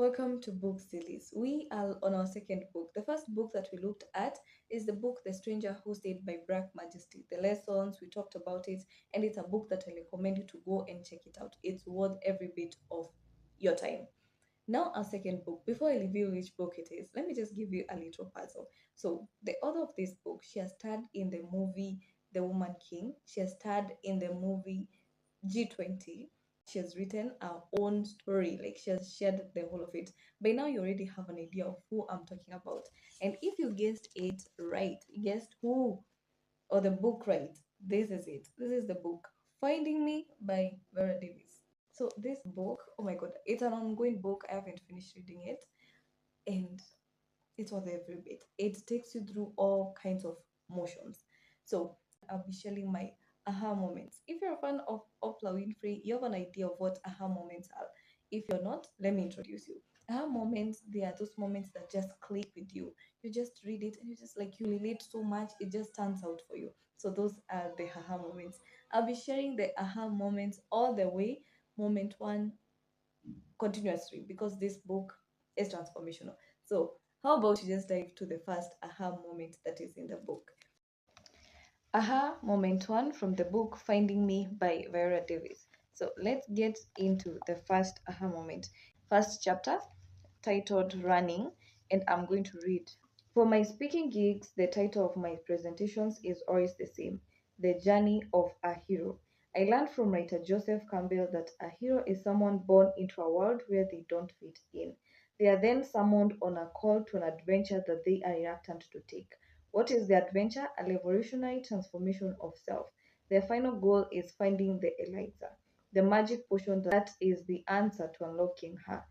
Welcome to Book Series. We are on our second book. The first book that we looked at is the book The Stranger Who Stayed by Black Majesty. The lessons, we talked about it, and it's a book that I recommend you to go and check it out. It's worth every bit of your time. Now, our second book. Before I reveal which book it is, let me just give you a little puzzle. So, the author of this book, she has starred in the movie The Woman King. She has starred in the movie G20. She has written her own story, like she has shared the whole of it. By now, you already have an idea of who I'm talking about. And if you guessed it right, guessed who or the book right, this is it. This is the book Finding Me by Vera Davis. So, this book, oh my god, it's an ongoing book. I haven't finished reading it, and it's worth every bit. It takes you through all kinds of motions. So I'll be sharing my aha moments. If you're a fan of Oprah Winfrey, you have an idea of what aha moments are. If you're not, let me introduce you. Aha moments, they are those moments that just click with you. You just read it and you just like you relate so much, it just stands out for you. So those are the aha moments. I'll be sharing the aha moments all the way, moment one continuously, because this book is transformational. So, how about you just dive to the first aha moment that is in the book? Aha moment one from the book Finding Me by Viola Davis. So, let's get into the first aha moment. First chapter titled Running, and I'm going to read. For my speaking gigs, the title of my presentations is always the same: The Journey of a Hero. I learned from writer Joseph Campbell that a hero is someone born into a world where they don't fit in. They are then summoned on a call to an adventure that they are reluctant to take. What is the adventure? A revolutionary transformation of self. Their final goal is finding the Eliza, the magic potion that is the answer to unlocking her.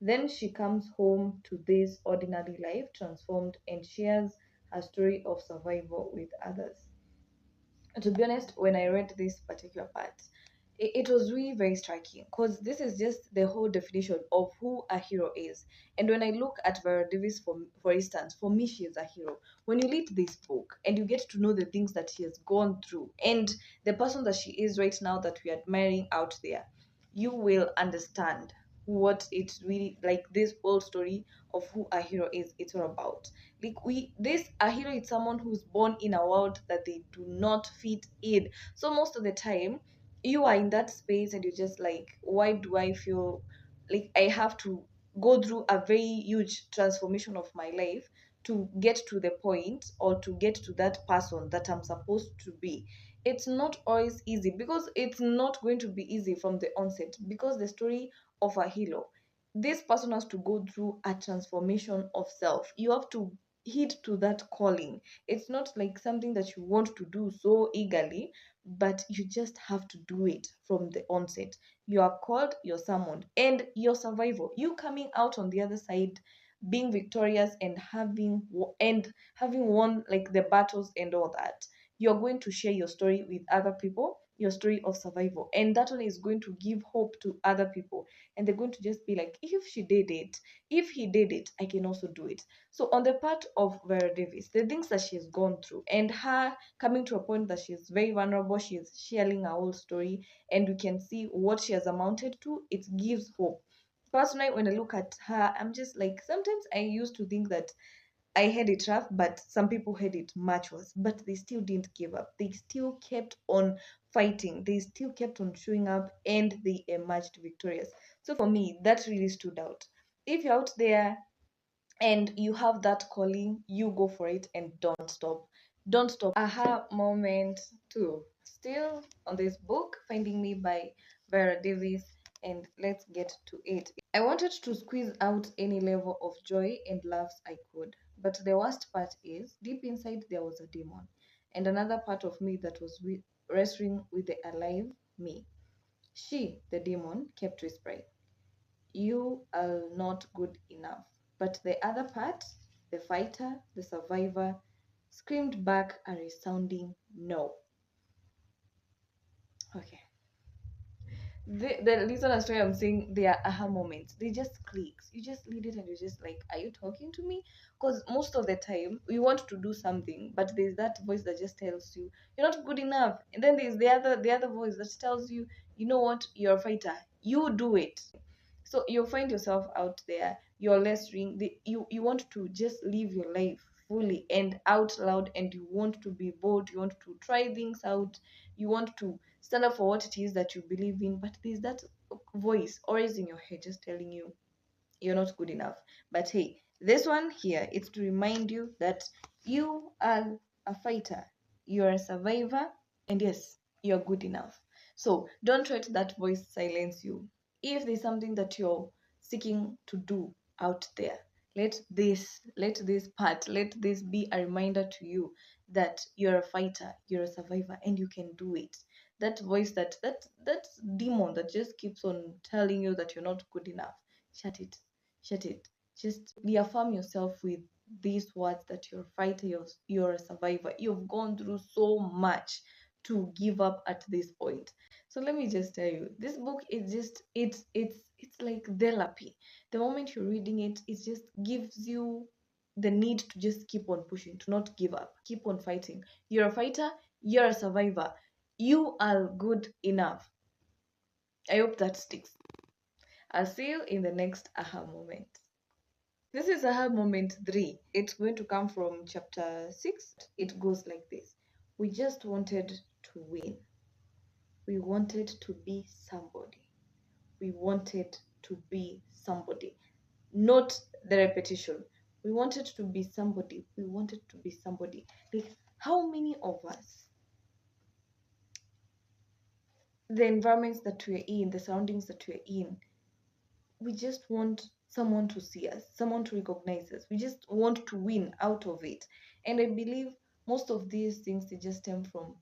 Then she comes home to this ordinary life transformed and shares her story of survival with others. To be honest, when I read this particular part, it was really very striking because this is just the whole definition of who a hero is. And when I look at Viola Davis, for instance, for me, she is a hero. When you read this book and you get to know the things that she has gone through and the person that she is right now that we are admiring out there, you will understand what it's really like. This whole story of who a hero is, it's all about. Like this a hero is someone who's born in a world that they do not fit in. So most of the time you are in that space and you're just like, why do I feel like I have to go through a very huge transformation of my life to get to the point or to get to that person that I'm supposed to be? It's not always easy, because it's not going to be easy from the onset, because the story of a hero, this person has to go through a transformation of self. You have to heed to that calling. It's not like something that you want to do so eagerly, but you just have to do it from the onset. You are called, you're summoned, and your survival, you coming out on the other side, being victorious and having won like the battles and all that. You're going to share your story with other people, your story of survival, and that one is going to give hope to other people, and they're going to just be like, if she did it, if he did it, I can also do it. So on the part of Vera Davis, the things that she has gone through and her coming to a point that she's very vulnerable, she is sharing her whole story, and we can see what she has amounted to. It gives hope. Personally, when I look at her, I'm just like, sometimes I used to think that I had it rough, but some people had it much worse. But they still didn't give up. They still kept on fighting. They still kept on showing up, and they emerged victorious. So for me, that really stood out. If you're out there and you have that calling, you go for it and don't stop. Don't stop. Aha moment two. Still on this book, Finding Me by Vera Davis, and let's get to it. I wanted to squeeze out any level of joy and laughs I could, but the worst part is deep inside there was a demon, and another part of me that was wrestling with the alive me. She, the demon, kept whispering, "You are not good enough." But the other part, the fighter, the survivor, screamed back a resounding no. Okay. The reason as why I'm saying they are aha moments, they just clicks. You just read it and you're just like, are you talking to me? Because most of the time we want to do something, but there's that voice that just tells you you're not good enough. And then there's the other voice that tells you, you know what, you're a fighter. You do it. So you'll find yourself out there, you're less you want to just live your life fully and out loud, and you want to be bold, you want to try things out, you want to stand up for what it is that you believe in, but there's that voice always in your head just telling you you're not good enough. But hey, this one here, it's to remind you that you are a fighter, you're a survivor, and yes, you're good enough. So don't let that voice silence you. If there's something that you're seeking to do out there, let this be a reminder to you that you're a fighter, you're a survivor, and you can do it. That voice, that demon that just keeps on telling you that you're not good enough, shut it, shut it. Just reaffirm yourself with these words that you're a fighter, you're a survivor. You've gone through so much to give up at this point. So let me just tell you, this book is just it's like therapy. The moment you're reading it, it just gives you the need to just keep on pushing, to not give up, keep on fighting. You're a fighter, you're a survivor. You are good enough. I hope that sticks. I'll see you in the next aha moment. This is aha moment 3. It's going to come from chapter 6. It goes like this. We just wanted to win. We wanted to be somebody. We wanted to be somebody. Not the repetition. We wanted to be somebody. We wanted to be somebody. Like, how many of us, the environments that we're in, the surroundings that we're in, we just want someone to see us, someone to recognize us. We just want to win out of it. And I believe most of these things, they just stem from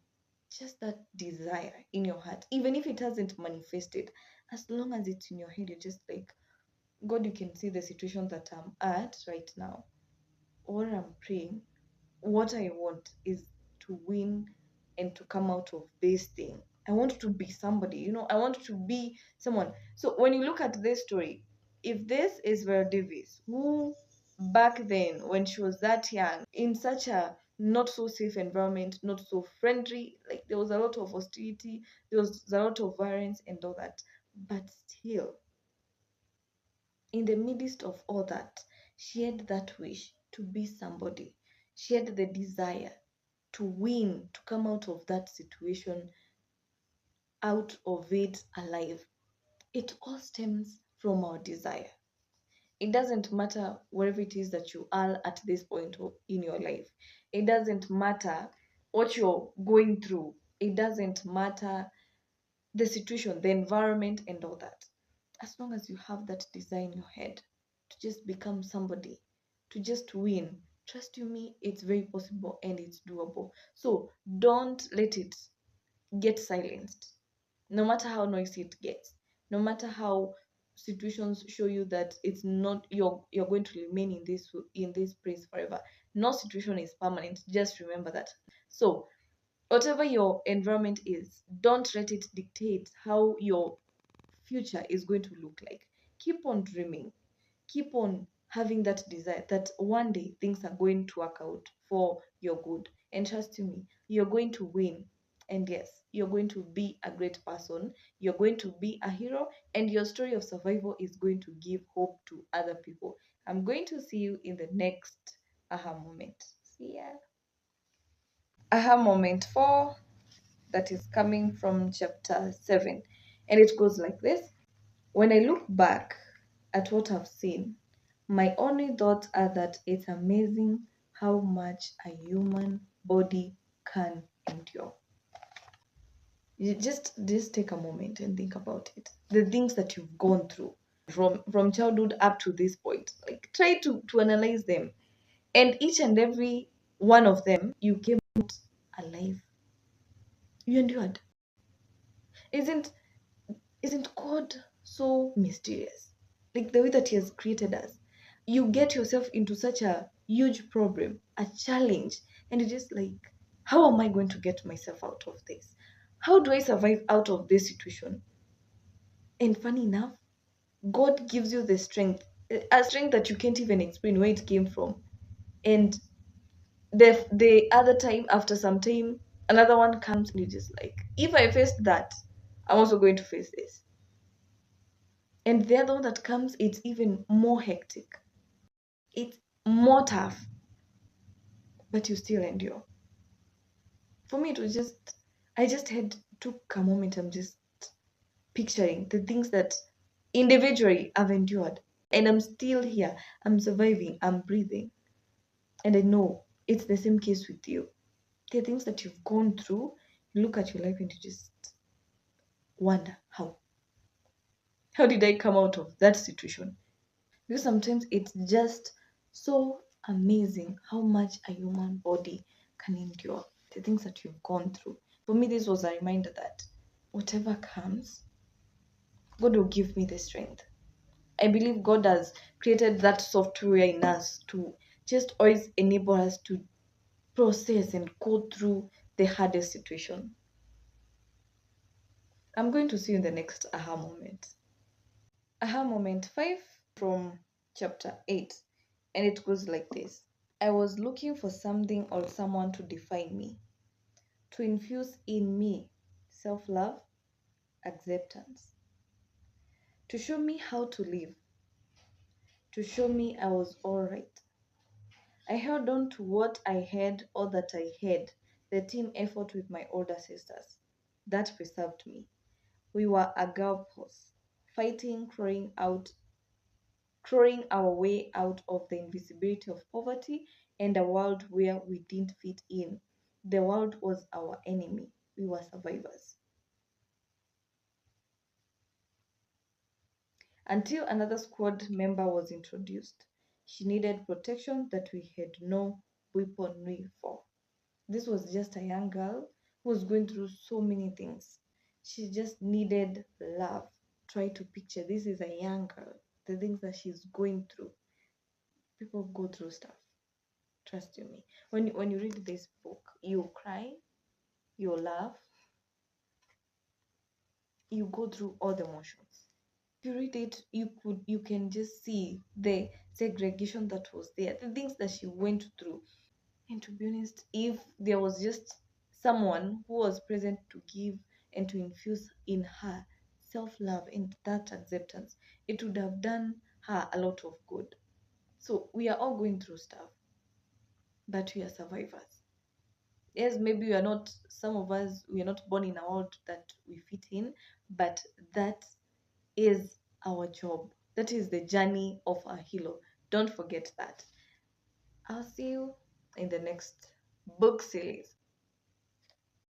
just that desire in your heart. Even if it hasn't manifested, as long as it's in your head, you're just like, God, you can see the situation that I'm at right now, or I'm praying. What I want is to win and to come out of this thing. I want to be somebody, I want to be someone. So when you look at this story, if this is Vera Davis, who back then, when she was that young, in such a not so safe environment, not so friendly, like there was a lot of hostility, there was a lot of violence and all that, but still, in the midst of all that, she had that wish to be somebody. She had the desire to win, to come out of that situation, out of it alive. It all stems from our desire. It doesn't matter wherever it is that you are at this point in your life. It doesn't matter what you're going through. It doesn't matter the situation, the environment, and all that. As long as you have that desire in your head to just become somebody, to just win, trust you me, it's very possible and it's doable. So don't let it get silenced, no matter how noisy it gets, no matter how situations show you that it's not, you're going to remain in this place forever. No situation is permanent, just remember that. So whatever your environment is, don't let it dictate how your future is going to look like. Keep on dreaming, keep on having that desire that one day things are going to work out for your good. And trust me, you're going to win. And yes, you're going to be a great person. You're going to be a hero. And your story of survival is going to give hope to other people. I'm going to see you in the next aha moment. See ya. Aha moment 4, that is coming from chapter 7. And it goes like this. When I look back at what I've seen, my only thoughts are that it's amazing how much a human body can endure. You just take a moment and think about it. The things that you've gone through from childhood up to this point. Like try to analyze them. And each and every one of them, you came out alive. You endured. Isn't isn't God so mysterious? Like the way that He has created us. You get yourself into such a huge problem, a challenge, and you're just like, how am I going to get myself out of this? How do I survive out of this situation? And funny enough, God gives you the strength, a strength that you can't even explain where it came from. And the other time, after some time, another one comes and you're just like, if I faced that, I'm also going to face this. And the other one that comes, it's even more hectic. It's more tough, but you still endure. For me, it was just, I just had took a moment. I'm just picturing the things that individually I've endured, and I'm still here. I'm surviving. I'm breathing, and I know it's the same case with you. There are things that you've gone through. You look at your life and you just wonder how did I come out of that situation? Because sometimes it's just so amazing how much a human body can endure, the things that you've gone through. For me, this was a reminder that whatever comes, God will give me the strength. I believe God has created that software in us to just always enable us to process and go through the hardest situation. I'm going to see you in the next aha moment. Aha moment 5 from chapter 8, and it goes like this. I was looking for something or someone to define me, to infuse in me self love, acceptance, to show me how to live, to show me I was alright. I held on to what I had, all that I had, the team effort with my older sisters. That preserved me. We were a girl force, fighting, crawling our way out of the invisibility of poverty and a world where we didn't fit in. The world was our enemy. We were survivors. Until another squad member was introduced. She needed protection that we had no weaponry for. This was just a young girl who was going through so many things. She just needed love. Try to picture this is a young girl, the things that she's going through. People go through stuff. Trust you me. When you read this book, you cry, you laugh, you go through all the emotions. If you read it, you can just see the segregation that was there, the things that she went through. And to be honest, if there was just someone who was present to give and to infuse in her self-love and that acceptance, it would have done her a lot of good. So we are all going through stuff, but we are survivors. Yes, maybe we are not, some of us, we are not born in a world that we fit in, but that is our job. That is the journey of a hero. Don't forget that. I'll see you in the next book series.